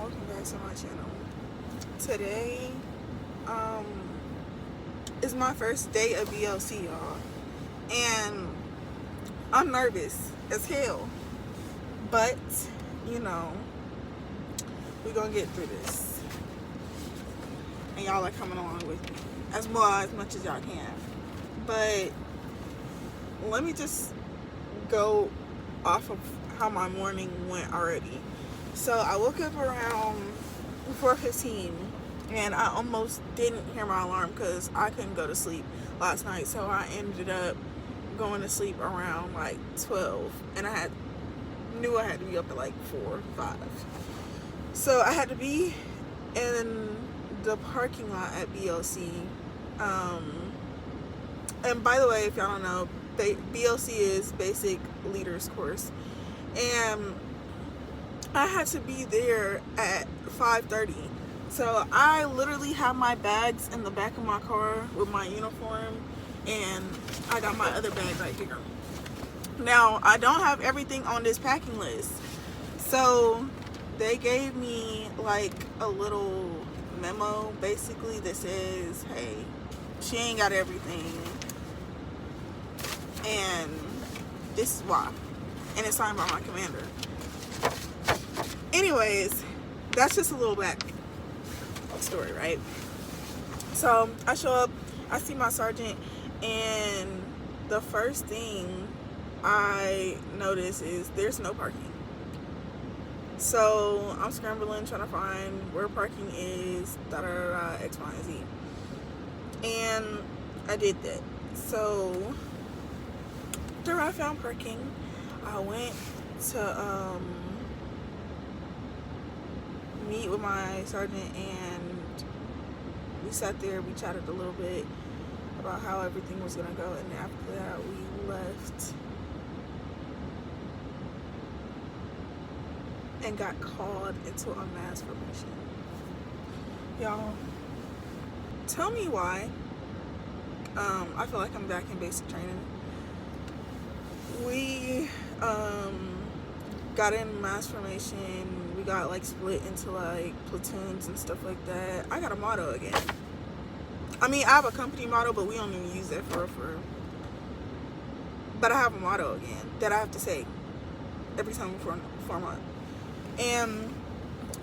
welcome back to my channel. Today, um, is my first day of BLC, y'all, and I'm nervous as hell, but, you know, we're gonna get through this, and y'all are coming along with me, as much as y'all can, but let me just go off of how my morning went already. So I woke up around 4:15 and I almost didn't hear my alarm because I couldn't go to sleep last night. So I ended up going to sleep around like 12 and knew I had to be up at like 4 or 5. So I had to be in the parking lot at BLC. And by the way, if y'all don't know, BLC is Basic Leaders Course. And I had to be there at 5:30. So I literally have my bags in the back of my car with my uniform, and I got my other bag right here. Now, I don't have everything on this packing list. So they gave me like a little memo basically that says, hey, she ain't got everything, and this is why. And it's signed by my commander. Anyways, that's just a little back story, right? So I show up, I see my sergeant, and the first thing I notice is there's no parking. So I'm scrambling, trying to find where parking is, X, Y, and Z. And I did that. So after I found parking, I went to meet with my sergeant, and we sat there, we chatted a little bit about how everything was gonna go, and after that we left and got called into a mass formation. Y'all, tell me why I feel like I'm back in basic training. We got in mass formation. We got like split into like platoons and stuff like that. I got a motto again. I mean, I have a company motto, but we don't even use that for. But I have a motto again that I have to say every time we form up. And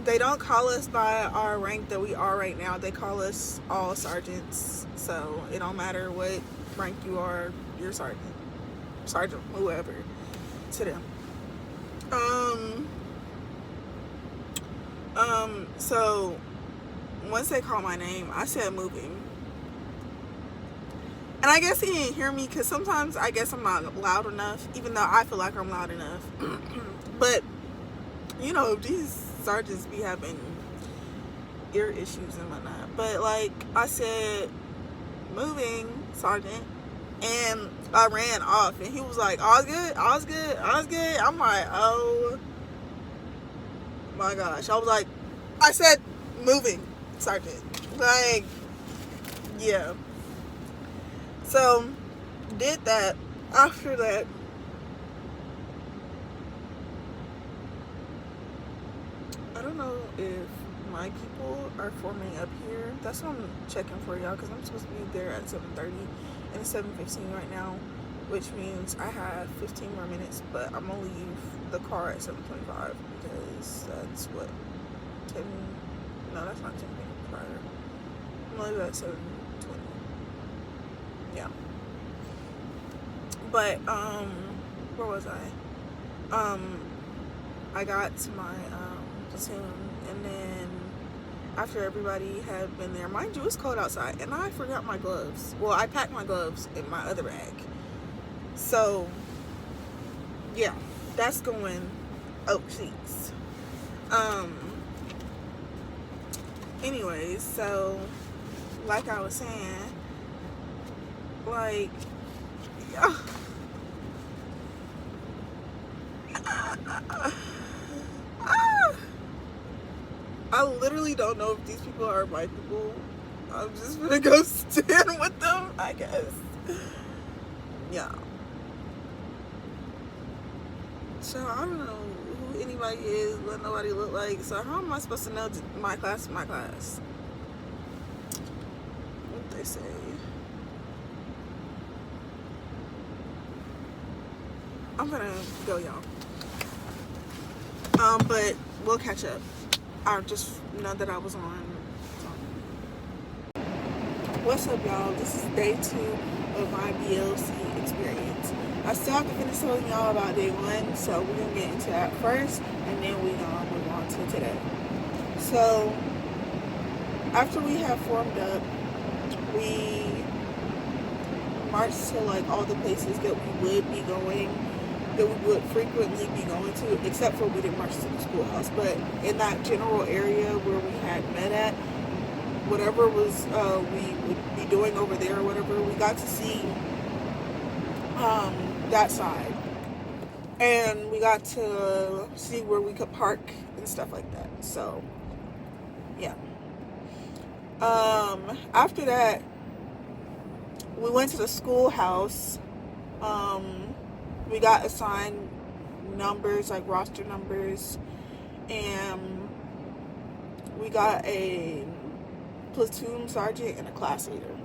they don't call us by our rank that we are right now. They call us all sergeants. So it don't matter what rank you are, you're sergeant, whoever, to them. So once they called my name, I said moving. And I guess he didn't hear me because sometimes I guess I'm not loud enough, even though I feel like I'm loud enough. But, you know, these sergeants be having ear issues and whatnot. But, like, I said, moving, sergeant. And I ran off. And he was like, all's good, all's good, all's good. I'm like, oh my gosh. I was like, I said moving, sergeant. Like, yeah. So, did that. After that, I don't know if my people are forming up here. That's what I'm checking for, y'all, because I'm supposed to be there at 7:30, and it's 7:15 right now, which means I have 15 more minutes, but I'm gonna leave the car at 7:25 because that's what 10. No, that's not 10 minutes prior. I'm gonna leave at 7:20. Yeah. But where was I? I got to my platoon, and then after everybody had been there, mind you, it's cold outside, and I forgot my gloves. Well, I packed my gloves in my other bag. So, yeah, that's going, oh, jeez. Anyways, so, like I was saying, like, I literally don't know if these people are my people. I'm just gonna go stand with them, I guess. Yeah. So I don't know who who anybody is, what nobody look like. So how am I supposed to know my class is my class? What they say? I'm gonna go, y'all. But we'll catch up. I just know that I was on. What's up, y'all? This is day 2 of my BLC experience. I still have to finish telling y'all about day 1, so we're gonna get into that first, and then we're gonna move on to today. So after we have formed up, we marched to like all the places that we would be going, that we would frequently be going to, except for we didn't march to the schoolhouse. But in that general area where we had met at, whatever was we would be doing over there or whatever, we got to see that side, and we got to see where we could park and stuff like that. So yeah. After that, we went to the schoolhouse. We got assigned numbers, like roster numbers, and we got a platoon sergeant and a class leader,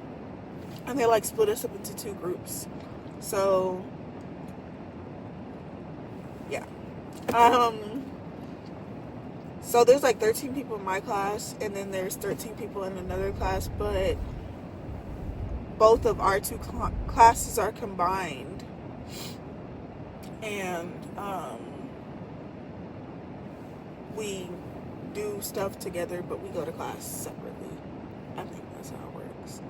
and they like split us up into 2 groups. So yeah. So there's like 13 people in my class, and then there's 13 people in another class, but both of our 2 classes are combined, and we do stuff together, but we go to class separately. I think that's how it works.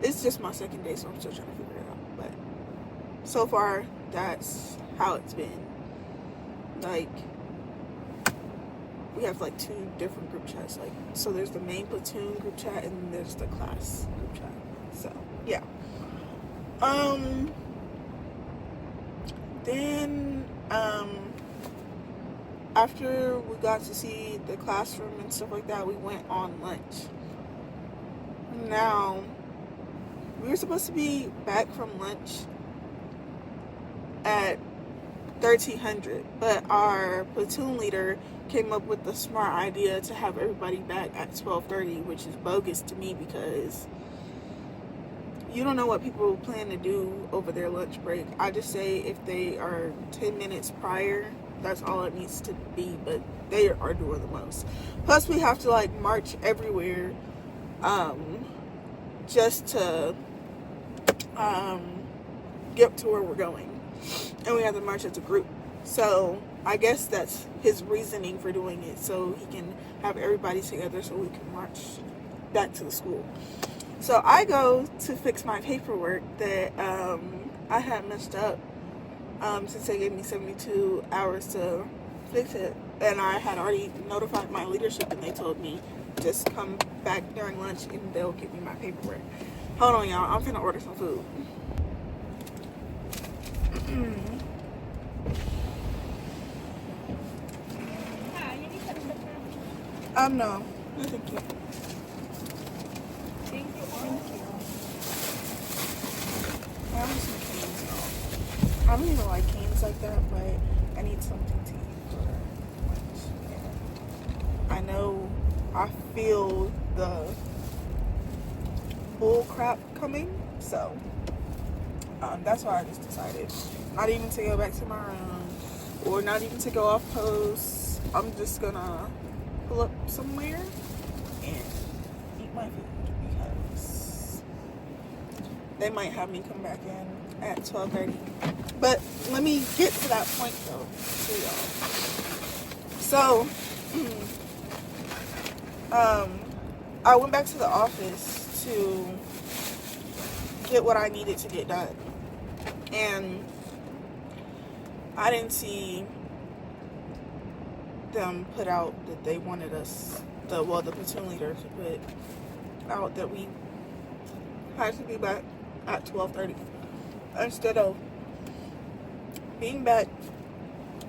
It's just my second day, so I'm still trying to figure it out, but so far that's how it's been. Like, we have like 2 different group chats, like, so there's the main platoon group chat, and then there's the class group chat. So yeah. Then after we got to see the classroom and stuff like that, we went on lunch. Now, we were supposed to be back from lunch at 1300, but our platoon leader came up with the smart idea to have everybody back at 12:30, which is bogus to me, because you don't know what people plan to do over their lunch break. I just say if they are 10 minutes prior, that's all it needs to be, but they are doing the most. Plus, we have to like march everywhere just to get to where we're going, and we have to march as a group. So I guess that's his reasoning for doing it, so he can have everybody together so we can march back to the school. So I go to fix my paperwork that I had messed up since they gave me 72 hours to fix it, and I had already notified my leadership, and they told me just come back during lunch and they'll give me my paperwork. Hold on, y'all, I'm finna order some food. No, thank you. Thank you. I want some canes though. I don't even like canes like that, but I need something to eat for lunch. And I know I feel the bull crap coming, so that's why I just decided not even to go back to my room, or not even to go off post. I'm just gonna pull up somewhere and eat my food, because they might have me come back in at 12:30. But let me get to that point though, for y'all. So I went back to the office to get what I needed to get done, and I didn't see them put out that they wanted us, the platoon leader to put out that we had to be back at 12:30 instead of being back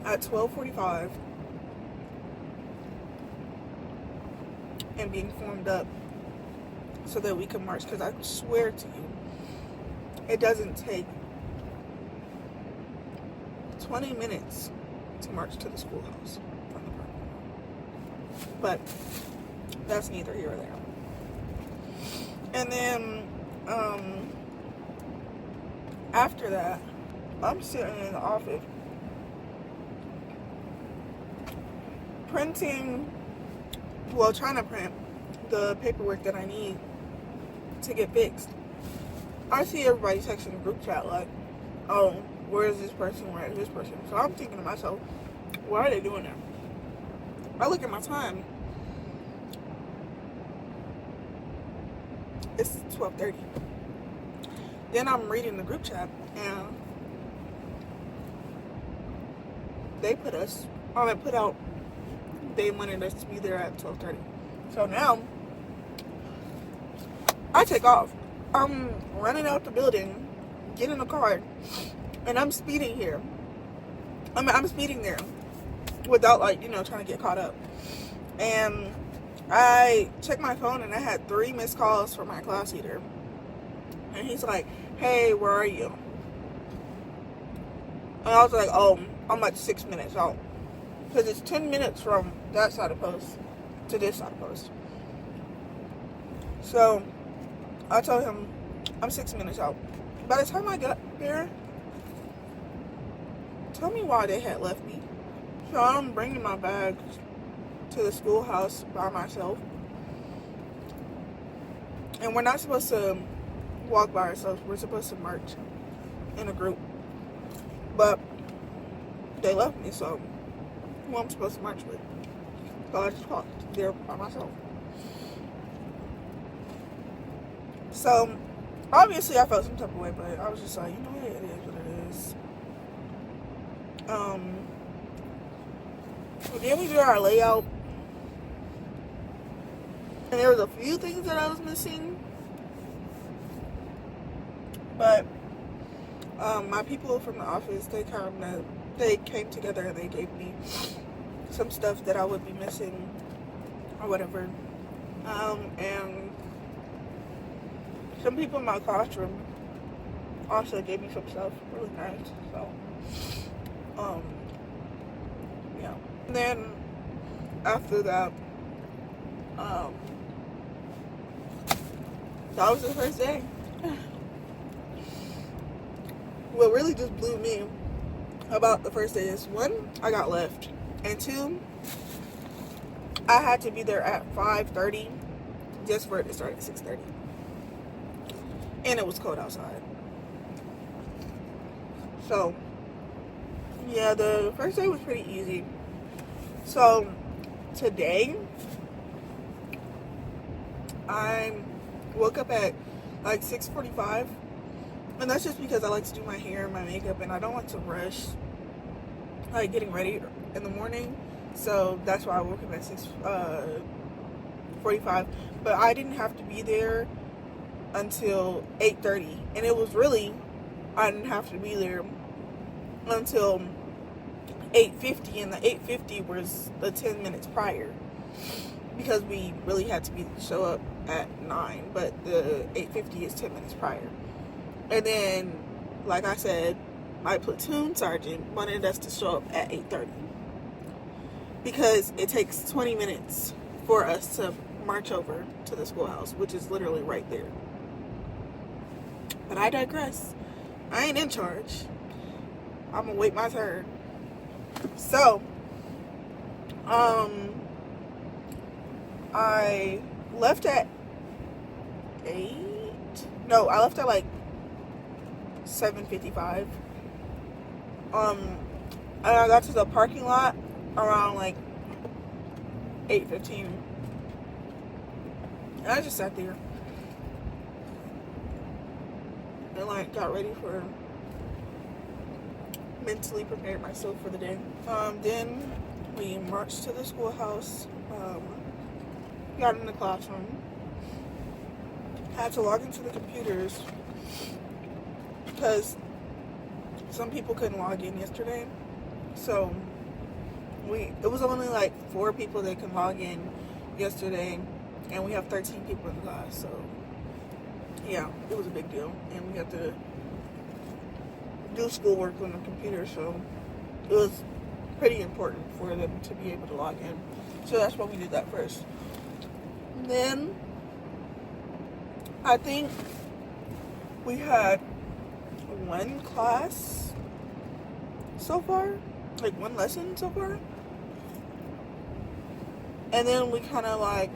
at 12:45 and being formed up so that we can march. Because I swear to you, it doesn't take 20 minutes to march to the schoolhouse from the parking lot. But that's neither here or there. And then after that, I'm sitting in the office trying to print the paperwork that I need to get fixed. I see everybody texting the group chat like, oh, where is this person? Where is this person? So I'm thinking to myself, why are they doing that? I look at my time. It's 12:30. Then I'm reading the group chat and they put out they wanted us to be there at 12:30. So now I take off. I'm running out the building, get in the car, and I'm speeding here. I'm speeding there without trying to get caught up. And I checked my phone and I had 3 missed calls from my class leader. And he's like, hey, where are you? And I was like, oh, I'm like 6 minutes out. Because it's 10 minutes from that side of post to this side of post. So I told him I'm 6 minutes out. By the time I got there, tell me why they had left me. So I'm bringing my bags to the schoolhouse by myself. And we're not supposed to walk by ourselves. We're supposed to march in a group. But they left me, so who I'm supposed to march with? So I just walked there by myself. So obviously I felt some type of way, but I was just like, you know what, it is what it is. Then we did our layout, and there was a few things that I was missing, but my people from the office, they came together and they gave me some stuff that I would be missing or whatever. And some people in my classroom also gave me some stuff really nice. So yeah. And then after that, that was the first day. What really just blew me about the first day is, 1, I got left, and 2, I had to be there at 5:30 just for it to start at 6:30, and it was cold outside. So yeah, the first day was pretty easy. So today I woke up at like 6:45. And that's just because I like to do my hair and my makeup, and I don't like to rush getting ready in the morning. So that's why I woke up at 6:45. But I didn't have to be there until 8:30. And it was really, I didn't have to be there until 8:50. And the 8:50 was the 10 minutes prior. Because we really had to show up at 9. But the 8:50 is 10 minutes prior. And then, like I said, my platoon sergeant wanted us to show up at 8:30 because it takes 20 minutes for us to march over to the schoolhouse, which is literally right there. But I digress. I ain't in charge. I'm gonna wait my turn. So, I left at 8. No, I left at like 7:55. And I got to the parking lot around like 8:15. And I just sat there and got ready mentally prepared myself for the day. Then we marched to the schoolhouse, got in the classroom, had to log into the computers because some people couldn't log in yesterday. So it was only like 4 people that could log in yesterday, and we have 13 people in the class. So yeah, it was a big deal, and we had to do schoolwork on the computer. So it was pretty important for them to be able to log in. So that's why we did that first. And then I think we had one class so far, like one lesson so far. And then we kind of like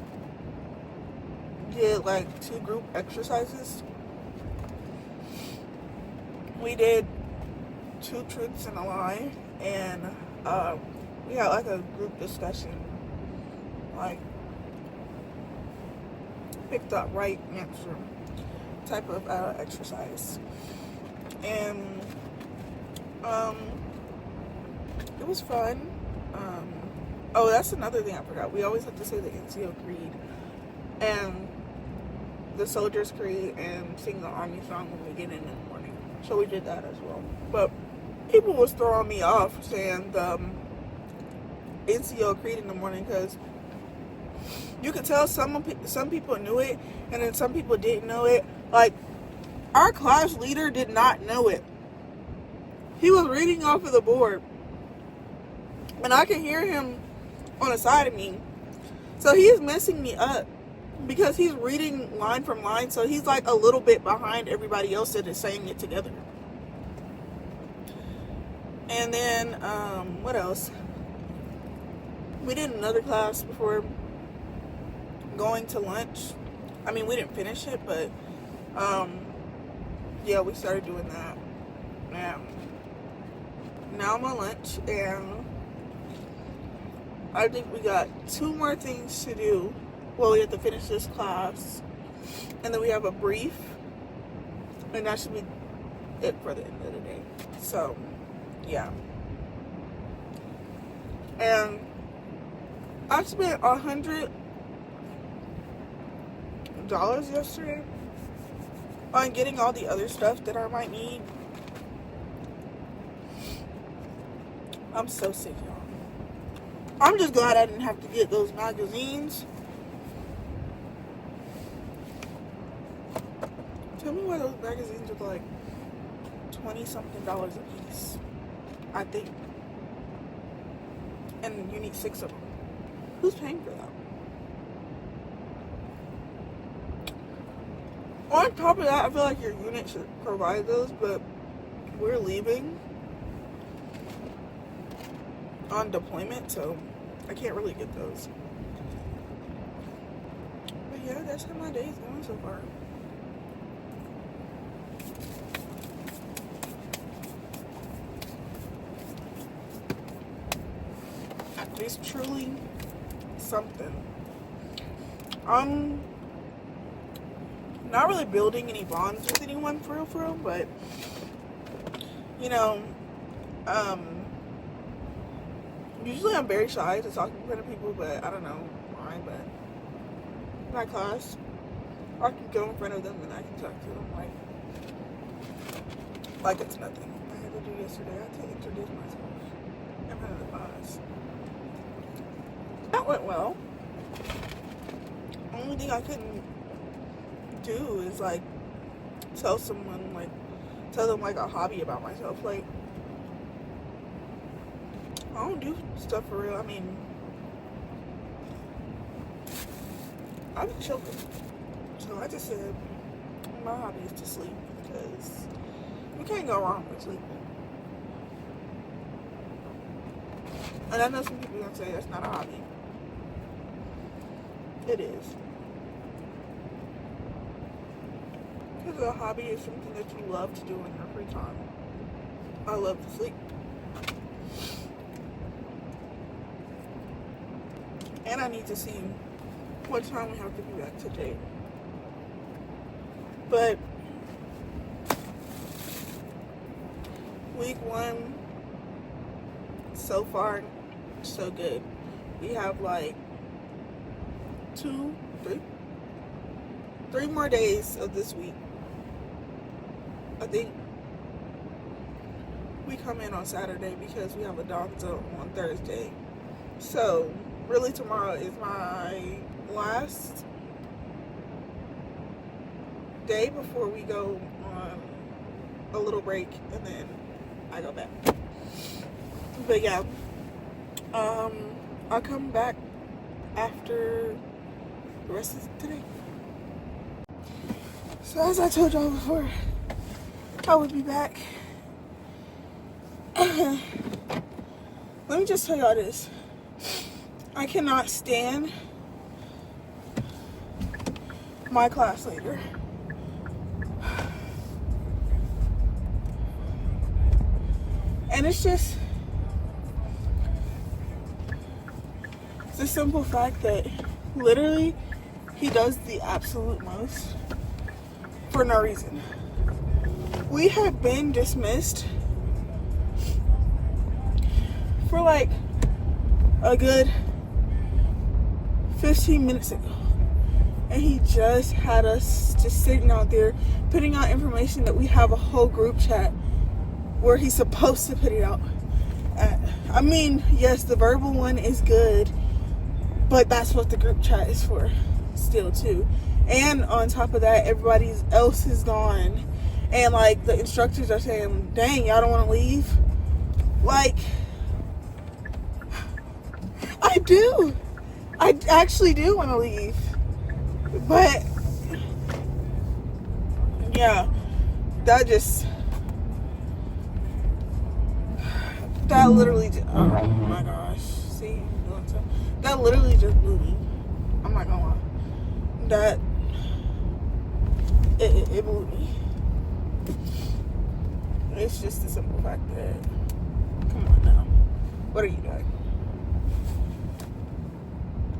did like 2 group exercises. We did 2 truths and a lie, and we had like a group discussion, like pick the right answer type of exercise. And it was fun. Oh, that's another thing I forgot. We always have to say the NCO Creed and the Soldier's Creed and sing the Army song when we get in the morning. So we did that as well. But people was throwing me off saying the NCO Creed in the morning, because you could tell some people knew it and then some people didn't know it. Like, our class leader did not know it. He was reading off of the board, and I can hear him on the side of me. So he's messing me up because he's reading line from line. So he's like a little bit behind everybody else that is saying it together. And then, what else? We did another class before going to lunch. I mean, we didn't finish it, but, yeah, we started doing that. Now I'm on lunch, and I think we got 2 more things to do. Well, we have to finish this class, and then we have a brief, and that should be it for the end of the day. So, yeah. And I spent $100 yesterday on getting all the other stuff that I might need. I'm so sick, y'all. I'm just glad I didn't have to get those magazines. Tell me why those magazines are like $20-something a piece, I think. And you need 6 of them. Who's paying for that? On top of that, I feel like your unit should provide those, but we're leaving on deployment, so I can't really get those. But yeah, that's how my day's going so far. It's truly something. I'm not really building any bonds with anyone for real, but you know, usually I'm very shy to talk in front of people, but I don't know why, but my class, I can go in front of them and I can talk to them like it's nothing. I had to do yesterday. I had to introduce myself in front of the class. That went well. Only thing I couldn't do is like tell them like a hobby about myself. Like, I don't do stuff for real. I mean, I be chilling. So I just said my hobby is to sleep, because you can't go wrong with sleeping. And I know some people are gonna say that's not a hobby. It is. Because a hobby is something that you love to do in your free time. I love to sleep. And I need to see what time we have to be back today. But week 1 so far, so good. We have like 3 more days of this week. I think we come in on Saturday because we have a Donzo on Thursday. So really tomorrow is my last day before we go on a little break, and then I go back. But yeah, I'll come back after the rest of today. So as I told y'all before, I would be back. Let me just tell y'all this. I cannot stand my class leader. And it's just the simple fact that literally he does the absolute most for no reason. We have been dismissed for like a good 15 minutes ago. And he just had us just sitting out there putting out information that we have a whole group chat where he's supposed to put it out. I mean, yes, the verbal one is good, but that's what the group chat is for still too. And on top of that, everybody else is gone. And like the instructors are saying, dang, y'all don't want to leave? Like, I do. I actually do want to leave. But, yeah, that literally just, oh my gosh. See, that literally just blew me. I'm not gonna lie. It blew me. It's just the simple fact that, come on now. What are you doing?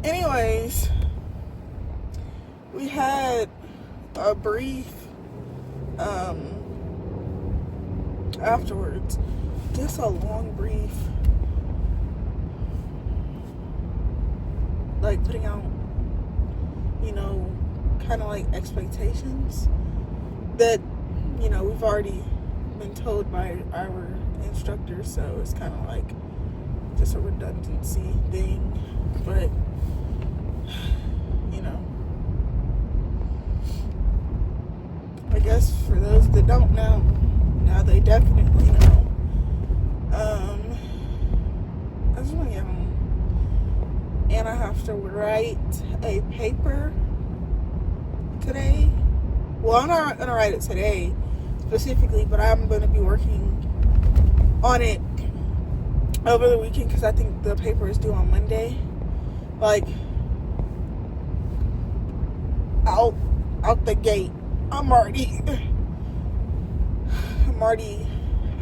Anyways, we had a brief afterwards. Just a long brief. Like putting out, you know, kind of like expectations that, you know, we've already been told by our instructors, so it's kind of like just a redundancy thing. But, you know, I guess for those that don't know, now they definitely know. I just want to get home, and I have to write a paper today. Well, I'm not going to write it today specifically, but I'm going to be working on it over the weekend because I think the paper is due on Monday. Like, out the gate, I'm already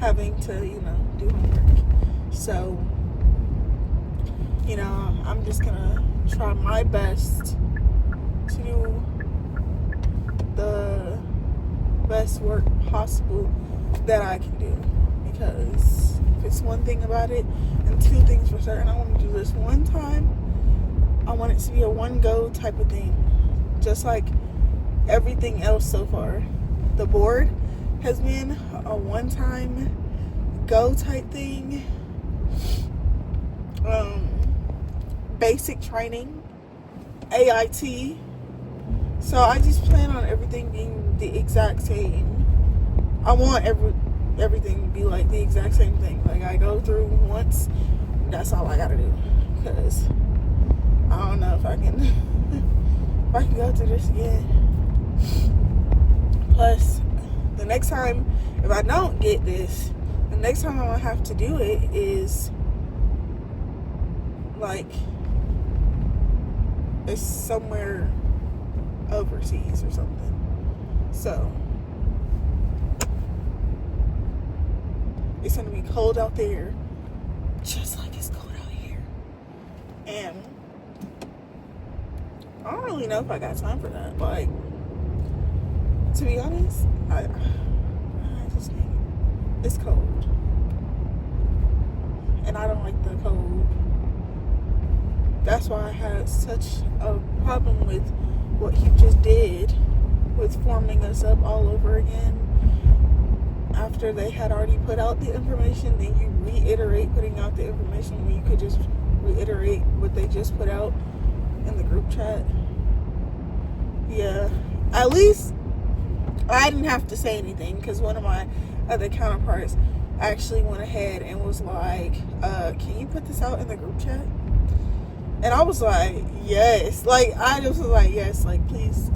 having to, you know, do homework. So, you know, I'm just gonna try my best to do the best work possible that I can do. Because if it's one thing about it, and two things for certain, I want to do this one time. I want it to be a one-go type of thing. Just like everything else so far. The board has been a one-time go type thing. Basic training, AIT. So I just plan on everything being the exact same. I want everything to be like the exact same thing. Like I go through once, that's all I gotta do. Because I don't know if I can go through this again. Plus, the next time, if I don't get this, the next time I'm gonna have to do it is like it's somewhere overseas or something. So it's gonna be cold out there, just like it's cold out here. And I don't really know if I got time for that. Like, to be honest, I just can't. It's cold. And I don't like the cold. That's why I had such a problem with what he just did with forming us up all over again. After they had already put out the information, then you reiterate putting out the information when you could just reiterate what they just put out in the group chat. Yeah, at least I didn't have to say anything because one of my other counterparts actually went ahead and was like, can you put this out in the group chat? And I was like, yes. Like, I just was like, yes, like, please.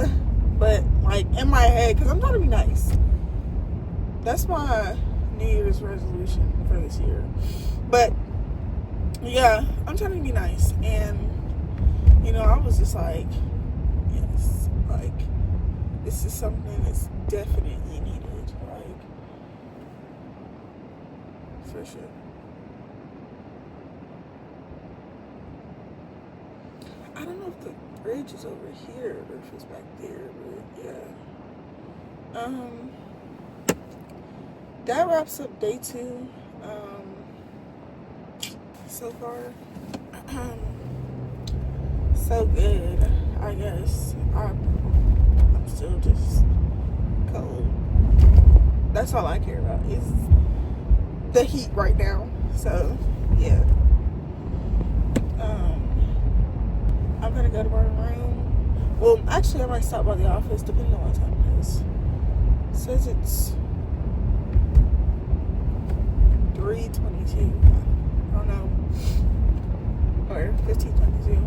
But, like, in my head, because I'm trying to be nice. That's my New Year's resolution for this year. But, yeah, I'm trying to be nice. And, you know, I was just like, yes, like, this is something that's definitely needed. Like, for sure. I don't know if the bridge is over here or if it's back there, but yeah. That wraps up day 2. So far, so good, I guess. I'm still just cold. That's all I care about is the heat right now. So, yeah. I'm gonna go to my room. Well, actually, I might stop by the office depending on what time it is. It says it's 3:22. I don't know. Or 15:22.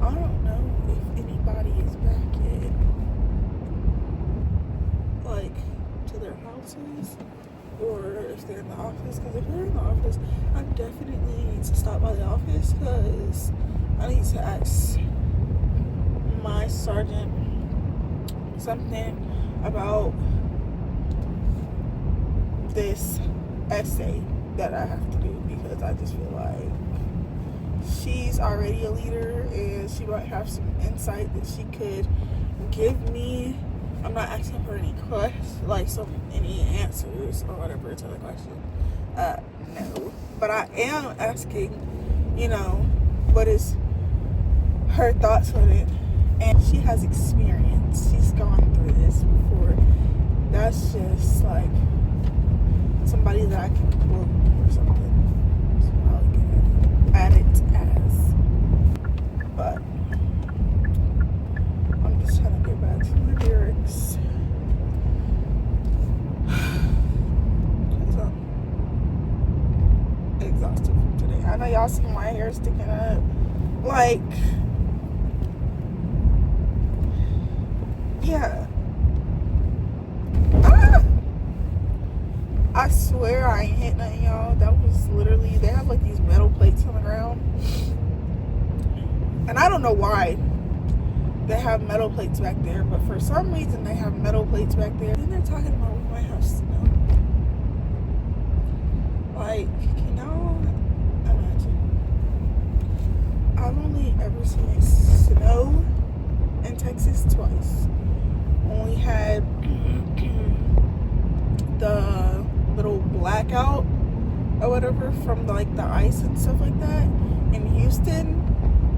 I don't know if anybody is back yet. Like, to their houses. Or if they're in the office. Because if they're in the office, I definitely need to stop by the office. Because I need to ask my sergeant something about this essay that I have to do, because I just feel like she's already a leader and she might have some insight that she could give me. I'm not asking for any questions, like any answers or whatever to the question. No. But I am asking, you know, what is her thoughts on it. And she has experience. She's gone through this before. That's just like somebody that I can quote or something. So I'll get at it as. But I'm just trying to get back to my lyrics. Because I'm exhausted from today. I know y'all see my hair sticking up. Like, yeah. I swear I ain't hit nothing, y'all. That was literally, they have like these metal plates on the ground. And I don't know why they have metal plates back there, but for some reason they have metal plates back there. And they're talking about we might have snow. Like, can y'all imagine? I've only ever seen it snow in Texas twice. When we had the little blackout or whatever from like the ice and stuff like that in Houston,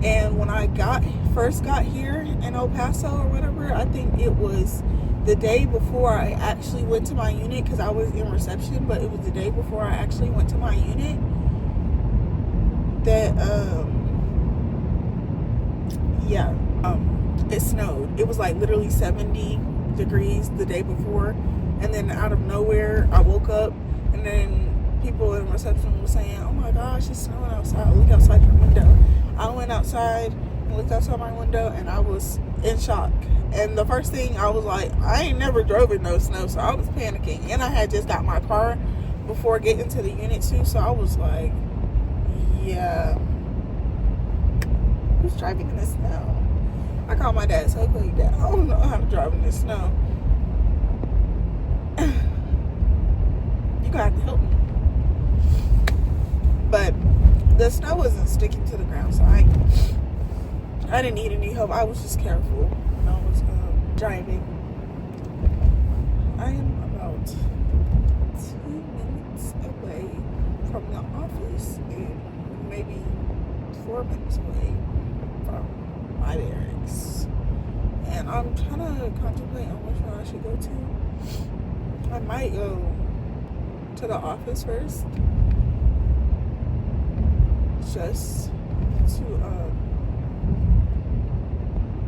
and when I first got here in El Paso or whatever, I think it was the day before I actually went to my unit, because I was in reception, but it was the day before I actually went to my unit that it snowed. It was like literally 70 degrees the day before, and then out of nowhere I woke up and then people in reception were saying, oh my gosh, it's snowing outside, look outside your window. I went outside and looked outside my window and I was in shock. And the first thing I was like, I ain't never drove in no snow, so I was panicking, and I had just got my car before getting to the unit too, so I was like, yeah, who's driving in the snow? I called my dad, so I was like, Dad, I don't know how to drive in the snow. You gotta have to help me. But the snow wasn't sticking to the ground, so I didn't need any help. I was just careful when I was driving. I am about 2 minutes away from the office and maybe 4 minutes away from my barracks. And I'm trying to contemplate on which one I should go to. I might go to the office first, just to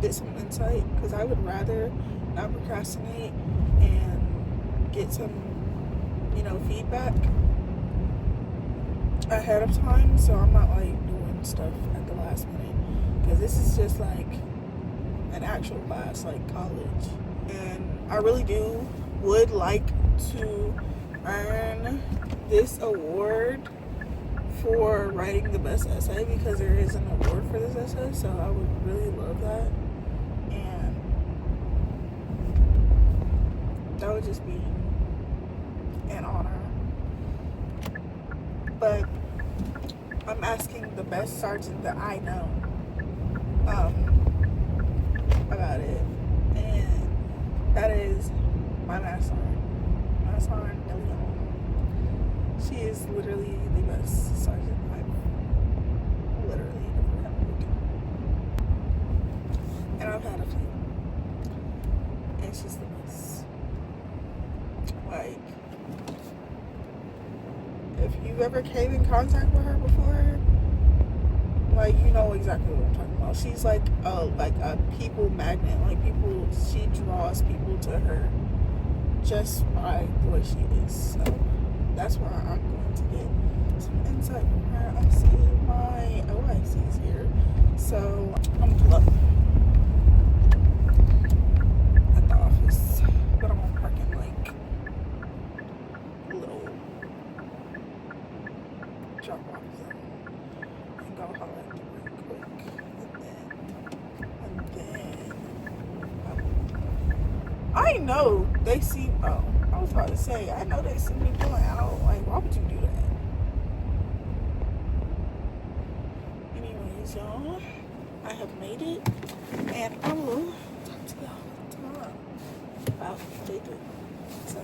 get some insight, because I would rather not procrastinate and get some, feedback ahead of time, so I'm not like doing stuff at the last minute, because this is just like an actual class, like college, and I really would like to earn this award for writing the best essay, because there is an award for this essay, so I would really love that, and that would just be an honor. But I'm asking the best sergeant that I know about it, and that is my math sergeant DeLeon. She is literally the best sergeant I've literally ever had, and I've had a few, and she's the best. Like, if you've ever came in contact with her before, like, you know exactly what I'm talking about. She's like a people magnet. Like, she draws people to her just by the way she is. So that's why I'm going to get some insight from her. I see my OIC's here, so I'm gonna pull up at the office, but I'm gonna park in like a little drop off zone and go holler at them real quick, and then I know they see. Oh, I was about to say, I know they see me pulling out. Like, why would you do that? Anyways, y'all, I have made it, and I will talk to y'all tomorrow about day 3. So.